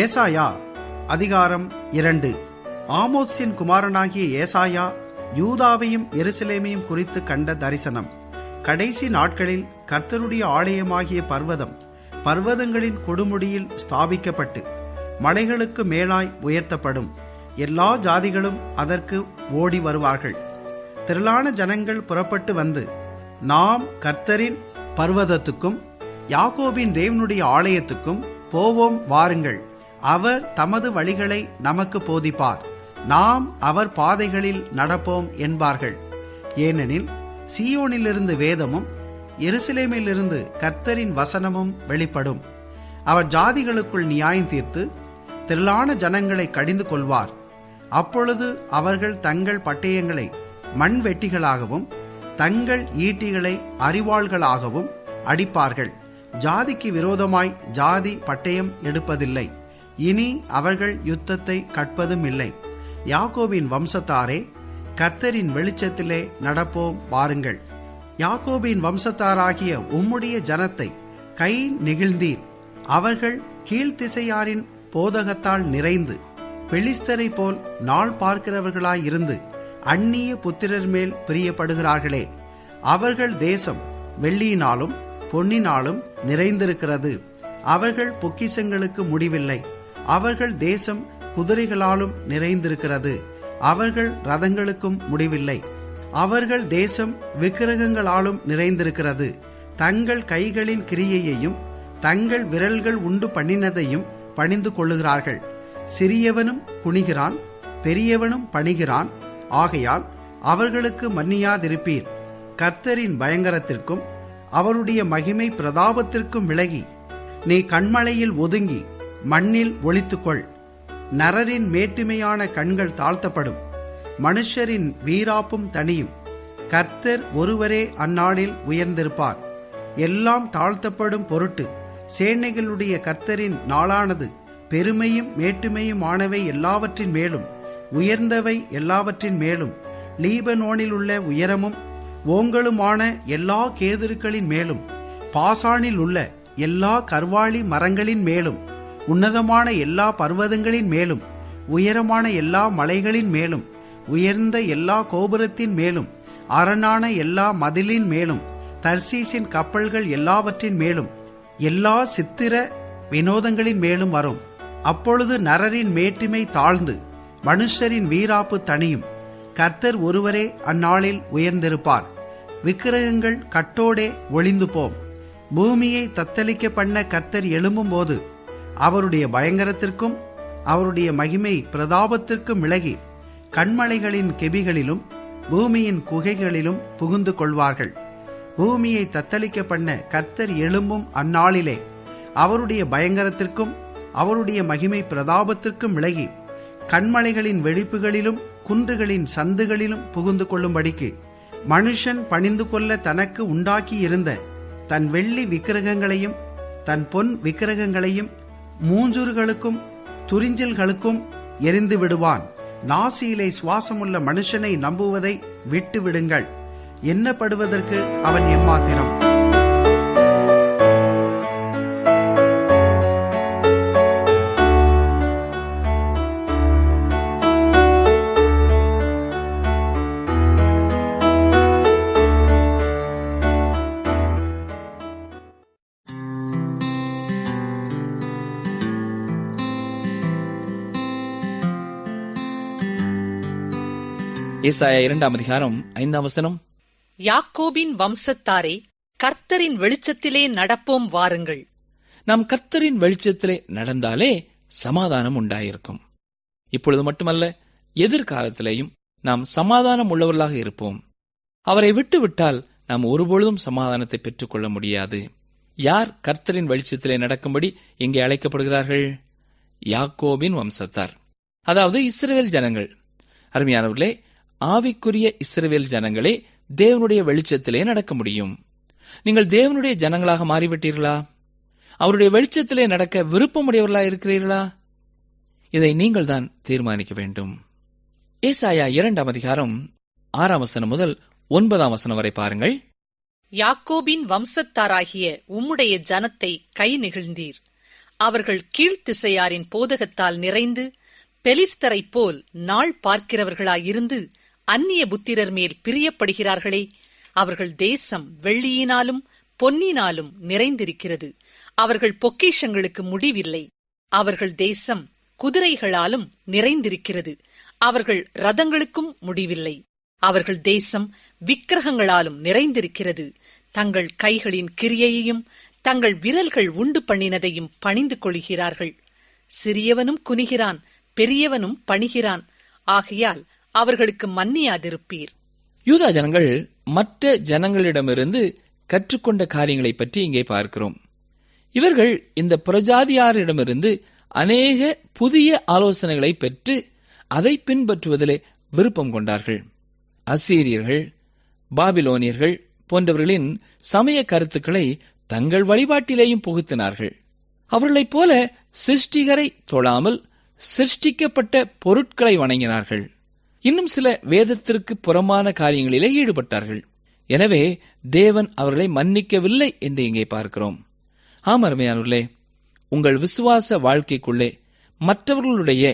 ஏசாயா அதிகாரம் 2. ஆமோத்சின் குமாரனாகிய ஏசாயா யூதாவையும் எருசலேமையும் குறித்து கண்ட தரிசனம். கடைசி நாட்களில் கர்த்தருடைய ஆலயமாகிய பர்வதம் பர்வதங்களின் கொடுமுடியில் ஸ்தாபிக்கப்பட்டு மலைகளுக்கு மேலாய் உயர்த்தப்படும். எல்லா ஜாதிகளும் அதற்கு ஓடி வருவார்கள். திரளான ஜனங்கள் புறப்பட்டு வந்து, நாம் கர்த்தரின் பர்வதத்துக்கும் யாக்கோபின் தேவனுடைய ஆலயத்துக்கும் போவோம் வாருங்கள். அவர் தமது வழிகளை நமக்கு போதிப்பார், நாம் அவர் பாதைகளில் நடப்போம் என்பார்கள். ஏனெனில் சீயோனிலிருந்து வேதமும் எருசலேமிலிருந்து கர்த்தரின் வசனமும் வெளிப்படும். அவர் ஜாதிகளுக்குள் நியாயம் தீர்த்து திரளான ஜனங்களை கடிந்து கொள்வார். அப்பொழுது அவர்கள் தங்கள் பட்டயங்களை மண்வெட்டிகளாகவும் தங்கள் ஈட்டிகளை அரிவாள்களாகவும் அடிப்பார்கள். ஜாதிக்கு விரோதமாய் ஜாதி பட்டயம் எடுப்பதில்லை, இனி அவர்கள் யுத்தத்தை கற்பதும் இல்லை. யாக்கோபின் வம்சத்தாரே, கர்த்தரின் வெளிச்சத்திலே நடப்போம் வாருங்கள். யாக்கோபின் வம்சத்தாராகிய உம்முடைய ஜனத்தை கை நெகிழ்ந்தீர். அவர்கள் கீழ்த்திசையாரின் போதகத்தால் நிறைந்து பெலிஸ்தரை போல் நாள் பார்க்கிறவர்களாயிருந்து அந்நிய புத்திரர் மேல் பிரியப்படுகிறார்களே. அவர்கள் தேசம் வெள்ளியினாலும் பொன்னினாலும் நிறைந்திருக்கிறது. அவர்கள் பொக்கிசங்களுக்கு முடிவில்லை. அவர்கள் தேசம் குதிரைகளாலும் நிறைந்திருக்கிறது. அவர்கள் ரதங்களுக்கும் முடிவில்லை. அவர்கள் தேசம் விக்கிரகங்களாலும் நிறைந்திருக்கிறது. தங்கள் கைகளின் கிரியையையும் தங்கள் விரல்கள் உண்டு பண்ணினதையும் பணிந்து கொள்ளுகிறார்கள். சிறியவனும் குனிகிறான், பெரியவனும் பணிகிறான். ஆகையால் அவர்களுக்கு மன்னியாதிருப்பீர். கர்த்தரின் பயங்கரத்திற்கும் அவருடைய மகிமை பிரதாபத்திற்கும் விலகி நீ கண்மலையில் ஒதுங்கி மண்ணில் ஒளித்துக்கொள். நரரின் மேட்டுமையான கண்கள் தாழ்த்தப்படும், மனுஷரின் வீராப்பும் தனியும். கர்த்தர் ஒருவரே அந்நாளில் உயர்ந்திருப்பார். எல்லாம் தாழ்த்தப்படும் பொருட்டு சேனைகளுடைய கர்த்தரின் நாளானது பெருமையும் மேட்டுமையுமானவை எல்லாவற்றின் மேலும் உயர்ந்தவை எல்லாவற்றின் மேலும் லீபனோனில் உள்ள உயரமும் ஓங்களுமான எல்லா கேதுருக்களின் மேலும் பாசானில் உள்ள எல்லா கர்வாலி மரங்களின் மேலும் உன்னதமான எல்லா பர்வதங்களின் மேலும் உயரமான எல்லா மலைகளின் மேலும் உயர்ந்த எல்லா கோபுரத்தின் மேலும் அரணான எல்லா மதிலின் மேலும் தர்சீசின் கப்பல்கள் எல்லாவற்றின் மேலும் எல்லா சித்திர வினோதங்களின் மேலும் வரும். அப்பொழுது நரரின் மேட்டுமை தாழ்ந்து மனுஷரின் வீராப்பு தனியும். கர்த்தர் ஒருவரே அந்நாளில் உயர்ந்திருப்பார். விக்கிரகங்கள் கட்டோடே ஒளிந்து போம். பூமியை தத்தளிக்க பண்ண கர்த்தர் எழும்பும் போது அவருடைய பயங்கரத்திற்கும் அவருடைய மகிமை பிரதாபத்திற்கும் விலகி கண்மலைகளின் கெபிகளிலும் பூமியின் குகைகளிலும் புகுந்து கொள்வார்கள். பூமியை தத்தளிக்க பண்ண கர்த்தர் எழும்பும் அந்நாளிலே அவருடைய பயங்கரத்திற்கும் அவருடைய மகிமை பிரதாபத்திற்கும் விலகி கண்மலைகளின் வெடிப்புகளிலும் குன்றுகளின் சந்துகளிலும் புகுந்து கொள்ளும்படிக்கு மனுஷன் பணிந்து கொள்ள தனக்கு உண்டாக்கி இருந்த தன் வெள்ளி விக்கிரகங்களையும் தன் பொன் விக்கிரகங்களையும் மூஞ்சூர்களுக்கும் துரிஞ்சில்களுக்கும் எரிந்து விடுவான். நாசியிலே சுவாசமுள்ள மனுஷனை நம்புவதை விட்டு விடுங்கள். எண்ணப்படுவதற்கு அவன் எம்மாத்திரம். ஏசாயா 2 அதிகாரம் 5 யாக்கோபின் வம்சத்தாரே, கர்த்தரின் வெளிச்சத்திலே நடப்போம் வாருங்கள். நாம் கர்த்தரின் வெளிச்சத்திலே நடந்தாலே சமாதானம் உண்டாயிருக்கும். இப்பொழுது மட்டுமல்ல, எதிர்காலத்திலேயும் நாம் சமாதானம் உள்ளவர்களாக இருப்போம். அவரை விட்டுவிட்டால் நாம் ஒருபொழுதும் சமாதானத்தை பெற்றுக்கொள்ள முடியாது. யார் கர்த்தரின் வெளிச்சத்திலே நடக்கும்படி இங்கே அழைக்கப்படுகிறார்கள்? யாக்கோபின் வம்சத்தார், அதாவது இஸ்ரவேல் ஜனங்கள். அருமையானவர்களே, ஆவிக்குரிய இஸ்ரவேல் ஜனங்களே தேவனுடைய வெளிச்சத்திலே நடக்க முடியும். நீங்கள் தேவனுடைய ஜனங்களாக மாறிவிட்டீர்களா? அவருடைய வெளிச்சத்திலே நடக்க விருப்பமுடையவர்களாக இருக்கிறீர்களா? இதை நீங்கள் தான் தீர்மானிக்க வேண்டும். ஏசாயா 2 அதிகாரம் 6 முதல் 9 வரை பாருங்கள். யாக்கோபின் வம்சத்தாராகிய உம்முடைய ஜனத்தை கை நெகிழ்ந்தீர். அவர்கள் கீழ்த்திசையாரின் போதகத்தால் நிறைந்து பெலிஸ்தரைப் போல் நாள் பார்க்கிறவர்களாயிருந்து அந்நிய புத்திரர் மேல் பிரியப்படுகிறார்களே. அவர்கள் தேசம் வெள்ளியினாலும் பொன்னினாலும் நிறைந்திருக்கிறது. அவர்கள் பொக்கிஷங்களுக்கு முடிவில்லை. அவர்கள் தேசம் குதிரைகளாலும் நிறைந்திருக்கிறது. அவர்கள் ரதங்களுக்கும் முடிவில்லை. அவர்கள் தேசம் விக்கிரகங்களாலும் நிறைந்திருக்கிறது. தங்கள் கைகளின் கிரியையையும் தங்கள் விரல்கள் உண்டு பண்ணினதையும் பணிந்து கொள்கிறார்கள். சிறியவனும் குனிகிறான், பெரியவனும் பணிகிறான். ஆகையால் அவர்களுக்கு மன்னியாதிருப்பீர். யூதா ஜனங்கள் மற்ற ஜனங்களிடமிருந்து கற்றுக்கொண்ட காரியங்களை பற்றி இங்கே பார்க்கிறோம். இவர்கள் இந்த புறஜாதியாரிடமிருந்து அநேக புதிய ஆலோசனைகளை பெற்று அதை பின்பற்றுவதிலே விருப்பம் கொண்டார்கள். அசீரியர்கள், பாபிலோனியர்கள் போன்றவர்களின் சமய கருத்துக்களை தங்கள் வழிபாட்டிலேயும் புகுத்தினார்கள். அவர்களைப் போல சிருஷ்டிகரை தொழாமல் சிருஷ்டிக்கப்பட்ட பொருட்களை வணங்கினார்கள். இன்னும் சில வேதத்திற்கு புறமான காரியங்களிலே ஈடுபட்டார்கள். எனவே தேவன் அவர்களை மன்னிக்கவில்லை என்று இங்கே பார்க்கிறோம். ஆம் அருமையானவர்களே, உங்கள் விசுவாச வாழ்க்கைக்குள்ளே மற்றவர்களுடைய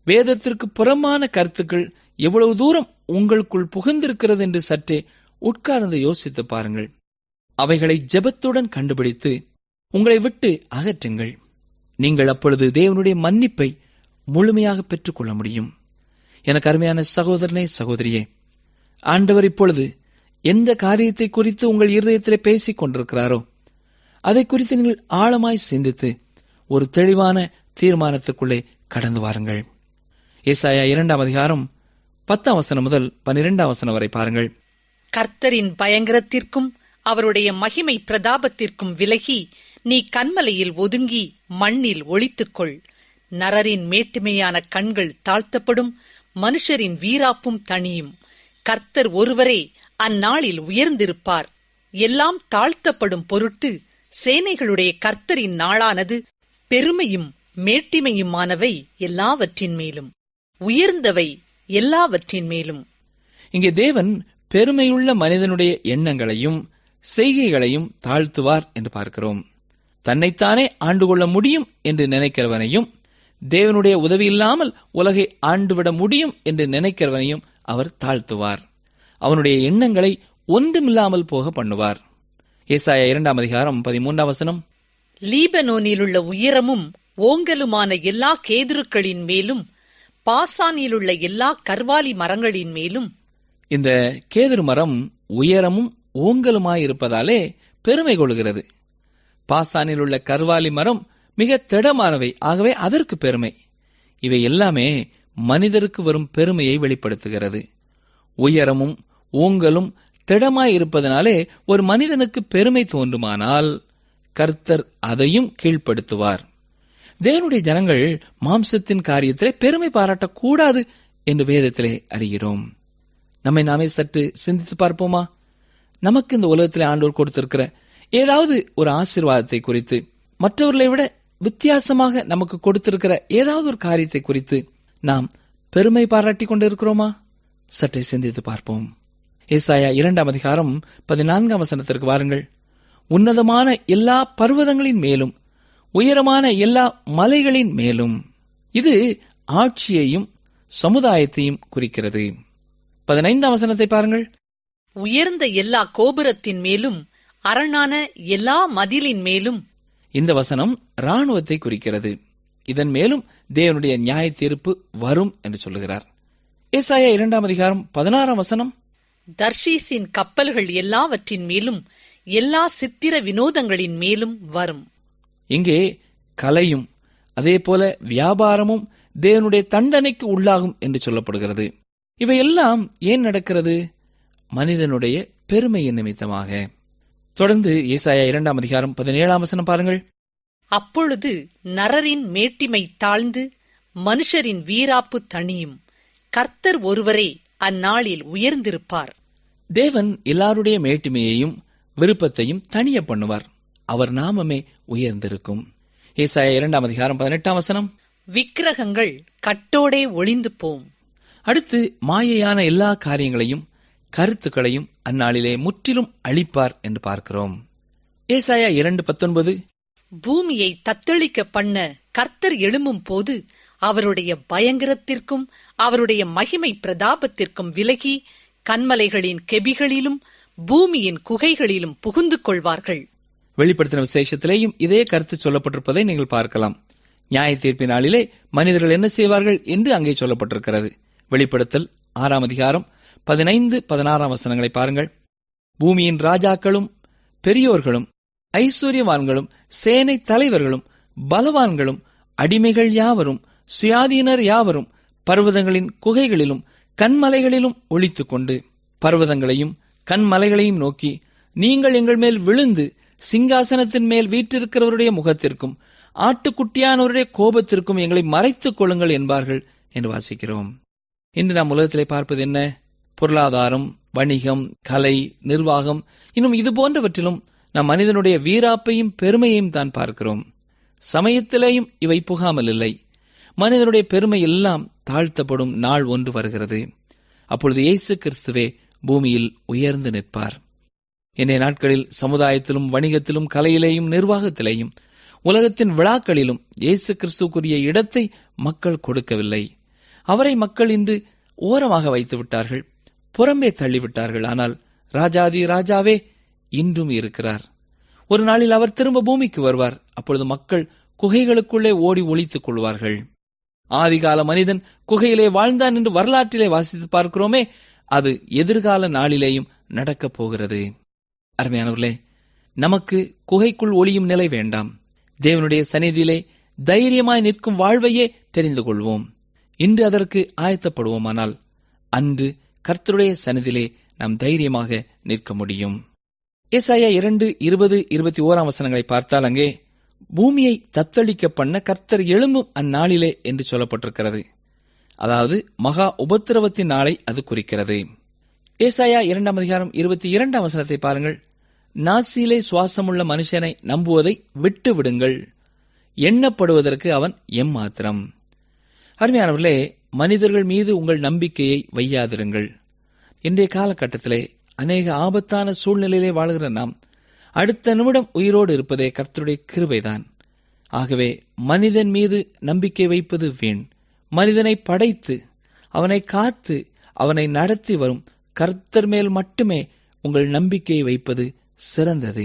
வேதத்திற்கு புறமான கருத்துக்கள் எவ்வளவு தூரம் உங்களுக்குள் புகுந்திருக்கிறது என்று சற்றே உட்கார்ந்து யோசித்து பாருங்கள். அவைகளை ஜெபத்துடன் கண்டுபிடித்து உங்களை விட்டு அகற்றுங்கள். நீங்கள் அப்பொழுது தேவனுடைய மன்னிப்பை முழுமையாக பெற்றுக்கொள்ள முடியும். எனக்கு அருமையான சகோதரனே, சகோதரியே, ஆண்டவர் இப்பொழுது எந்த காரியத்தை குறித்து உங்கள் இருதயத்திலே பேசிக் கொண்டிருக்கிறாரோ அதை குறித்து நீங்கள் ஆழமாய் சிந்தித்து ஒரு தெளிவான தீர்மானத்துக்குள்ளே கடந்து வாருங்கள். ஏசாயா 2 அதிகாரம் 10 முதல் 12 வரை பாருங்கள். கர்த்தரின் பயங்கரத்திற்கும் அவருடைய மகிமை பிரதாபத்திற்கும் விலகி நீ கன்மலையில் ஒதுங்கி மண்ணில் ஒளித்துக்கொள். நரரின் மேட்டுமையான கண்கள் தாழ்த்தப்படும், மனுஷரின் வீராப்பும் தணியும். கர்த்தர் ஒருவரே அந்நாளில் உயர்ந்திருப்பார். எல்லாம் தாழ்த்தப்படும் பொருட்டு சேனைகளுடைய கர்த்தரின் நாளானது பெருமையும் மேட்டிமையுமானவை எல்லாவற்றின் மேலும், உயர்ந்தவை எல்லாவற்றின் மேலும். இங்கே தேவன் பெருமையுள்ள மனிதனுடைய எண்ணங்களையும் செய்கைகளையும் தாழ்த்துவார் என்று பார்க்கிறோம். தன்னைத்தானே ஆண்டு கொள்ள முடியும் என்று நினைக்கிறவனையும், தேவனுடைய உதவி இல்லாமல் உலகை ஆண்டுவிட முடியும் என்று நினைக்கிறவனையும் அவர் தாழ்த்துவார். அவனுடைய எண்ணங்களை ஒன்றுமில்லாமல் போக பண்ணுவார். ஏசாயா 2 அதிகாரம் 13 லீபனோனிலுள்ள உயரமும் ஓங்கலுமான எல்லா கேதுருக்களின் மேலும் பாசானிலுள்ள எல்லா கர்வாலி மரங்களின் மேலும். இந்த கேதுரு மரம் உயரமும் ஓங்கலுமாயிருப்பதாலே பெருமை கொள்கிறது. பாசானில் உள்ள கர்வாலி மரம் மிக திடமானவை, ஆகவே அதற்கு பெருமை. இவை எல்லாமே மனிதருக்கு வரும் பெருமையை வெளிப்படுத்துகிறது. உயரமும் ஓங்கலும் திடமாயிருப்பதனாலே ஒரு மனிதனுக்கு பெருமை தோன்றுமானால் கர்த்தர் அதையும் கீழ்ப்படுத்துவார். தேவனுடைய ஜனங்கள் மாம்சத்தின் காரியத்திலே பெருமை பாராட்டக்கூடாது என்று வேதத்திலே அறிகிறோம். நம்மை நாமே சற்று சிந்தித்து பார்ப்போமா? நமக்கு இந்த உலகத்திலே ஆண்டவர் கொடுத்திருக்கிற ஏதாவது ஒரு ஆசீர்வாதத்தை குறித்து, மற்றவர்களை விட வித்தியாசமாக நமக்கு கொடுத்திருக்கிற ஏதாவது ஒரு காரியத்தை குறித்து நாம் பெருமை பாராட்டி கொண்டிருக்கிறோமா? சற்றே சிந்தித்து பார்ப்போம். ஏசாயா 2 அதிகாரம் 14 வாருங்கள். உன்னதமான எல்லா பர்வதங்களின் மேலும் உயரமான எல்லா மலைகளின் மேலும். இது ஆட்சியையும் சமுதாயத்தையும் குறிக்கிறது. 15 பாருங்கள். உயர்ந்த எல்லா கோபுரத்தின் மேலும் அரணான எல்லா மதிலின் மேலும். இந்த வசனம் இராணுவத்தை குறிக்கிறது. இதன் மேலும் தேவனுடைய நியாய தீர்ப்பு வரும் என்று சொல்லுகிறார். ஏசாயா 2 அதிகாரம் 16 தர்ஷீசின் கப்பல்கள் எல்லாவற்றின் மேலும் எல்லா சித்திர வினோதங்களின் மேலும் வரும். இங்கே கலையும் அதே போல வியாபாரமும் தேவனுடைய தண்டனைக்கு உள்ளாகும் என்று சொல்லப்படுகிறது. இவையெல்லாம் ஏன் நடக்கிறது? மனிதனுடைய பெருமையின் நிமித்தமாக. தொடர்ந்து ஏசாயா 2 அதிகாரம் 17 பாருங்கள். அப்பொழுது நரரின் மேட்டிமை தாழ்ந்து மனுஷரின் வீராப்பு தணியும். கர்த்தர் ஒருவரே அந்நாளில் உயர்ந்திருப்பார். தேவன் எல்லாருடைய மேட்டிமையையும் விருப்பத்தையும் தணிய பண்ணுவார். அவர் நாமமே உயர்ந்திருக்கும். ஏசாயா 2 அதிகாரம் 18 விக்கிரகங்கள் கட்டோடே ஒளிந்து போம். அடுத்து மாயையான எல்லா காரியங்களையும் கருத்துக்களையும் அந்நாளிலே முற்றிலும் அழிப்பார் என்று பார்க்கிறோம். ஏசாயா 2:19 பூமியை தத்தளிக்க பண்ண கர்த்தர் எழும்பும் போது அவருடைய பயங்கரத்திற்கும் அவருடைய மகிமை பிரதாபத்திற்கும் விலகி கன்மலைகளின் கெபிகளிலும் பூமியின் குகைகளிலும் புகுந்து கொள்வார்கள். வெளிப்படுத்தின விசேஷத்திலேயும் இதே கருத்து சொல்லப்பட்டிருப்பதை நீங்கள் பார்க்கலாம். நியாய தீர்ப்பின் நாளிலே மனிதர்கள் என்ன செய்வார்கள் என்று அங்கே சொல்லப்பட்டிருக்கிறது. வெளிப்படுத்தல் 6ஆம் அதிகாரம் 15-16 வசனங்களை பாருங்கள். பூமியின் ராஜாக்களும் பெரியோர்களும் ஐஸ்வர்யவான்களும் சேனை தலைவர்களும் பலவான்களும் அடிமைகள் யாவரும் சுயாதீனர் யாவரும் பர்வதங்களின் குகைகளிலும் கன்மலைகளிலும் ஒளித்துக் கொண்டு பர்வதங்களையும் கன்மலைகளையும் நோக்கி, நீங்கள் எங்கள் மேல் விழுந்து சிங்காசனத்தின் மேல் வீற்றிருக்கிறவருடைய முகத்திற்கும் ஆட்டுக்குட்டியானவருடைய கோபத்திற்கும் எங்களை மறைத்துக் கொள்ளுங்கள் என்பார்கள் என்று வாசிக்கிறோம். இன்று நாம் உலகத்திலே பார்ப்பது என்ன? பொருளாதாரம், வணிகம், கலை, நிர்வாகம், இன்னும் இது போன்றவற்றிலும் நம் மனிதனுடைய வீராப்பையும் பெருமையையும் தான் பார்க்கிறோம். சமயத்திலேயும் இவை புகாமல் இல்லை. மனிதனுடைய பெருமை எல்லாம் தாழ்த்தப்படும் நாள் ஒன்று வருகிறது. அப்பொழுது இயேசு கிறிஸ்துவே பூமியில் உயர்ந்து நிற்பார். இன்றைய நாட்களில் சமுதாயத்திலும் வணிகத்திலும் கலையிலேயும் நிர்வாகத்திலேயும் உலகத்தின் விழாக்களிலும் இயேசு கிறிஸ்துக்குரிய இடத்தை மக்கள் கொடுக்கவில்லை. அவரை மக்கள் இன்று ஓரமாக வைத்து விட்டார்கள், புறம்பே தள்ளிவிட்டார்கள். ஆனால் ராஜாதி ராஜாவே இன்றும் இருக்கிறார். ஒரு நாளில் அவர் திரும்ப பூமிக்கு வருவார். அப்பொழுது மக்கள் குகைகளுக்குள்ளே ஓடி ஒளித்துக் கொள்வார்கள். ஆதிகால மனிதன் குகையிலே வாழ்ந்தான் என்று வரலாற்றிலே வாசித்து பார்க்கிறோமே, அது எதிர்கால நாளிலேயும் நடக்கப் போகிறது. அருமையானவர்களே, நமக்கு குகைக்குள் ஒளியும் நிலை வேண்டாம். தேவனுடைய சந்நிதியிலே தைரியமாய் நிற்கும் வாழ்வையே தெரிந்து கொள்வோம். இன்று அதற்கு ஆயத்தப்படுவோமானால் அன்று கர்த்தருடைய சந்நிதியிலே நாம் தைரியமாக நிற்க முடியும். ஏசாயா 2:20-21 வசனங்களை பார்த்தால் அங்கே பூமியை தத்தளிக்க பண்ண கர்த்தர் எழும்பும் அந்நாளிலே என்று சொல்லப்பட்டிருக்கிறது. அதாவது மகா உபத்திரவத்தின் நாளை அது குறிக்கிறது. ஏசாயா 2ஆம் அதிகாரம் 22 வசனத்தை பாருங்கள். நாசியிலே சுவாசமுள்ள மனுஷனை நம்புவதை விட்டு விடுங்கள், எண்ணப்படுவதற்கு அவன் எம்மாத்திரம். அருமையானவர்களே, மனிதர்கள் மீது உங்கள் நம்பிக்கையை வையாதிருங்கள். இன்றைய காலகட்டத்திலே அநேக ஆபத்தான சூழ்நிலையிலே வாழ்கிற நாம் அடுத்த நிமிடம் உயிரோடு இருப்பதே கர்த்தருடைய கிருபைதான். ஆகவே மனிதன் மீது நம்பிக்கை வைப்பது வீண். மனிதனை படைத்து அவனை காத்து அவனை நடத்தி வரும் கர்த்தர் மேல் மட்டுமே உங்கள் நம்பிக்கையை வைப்பது சிறந்தது.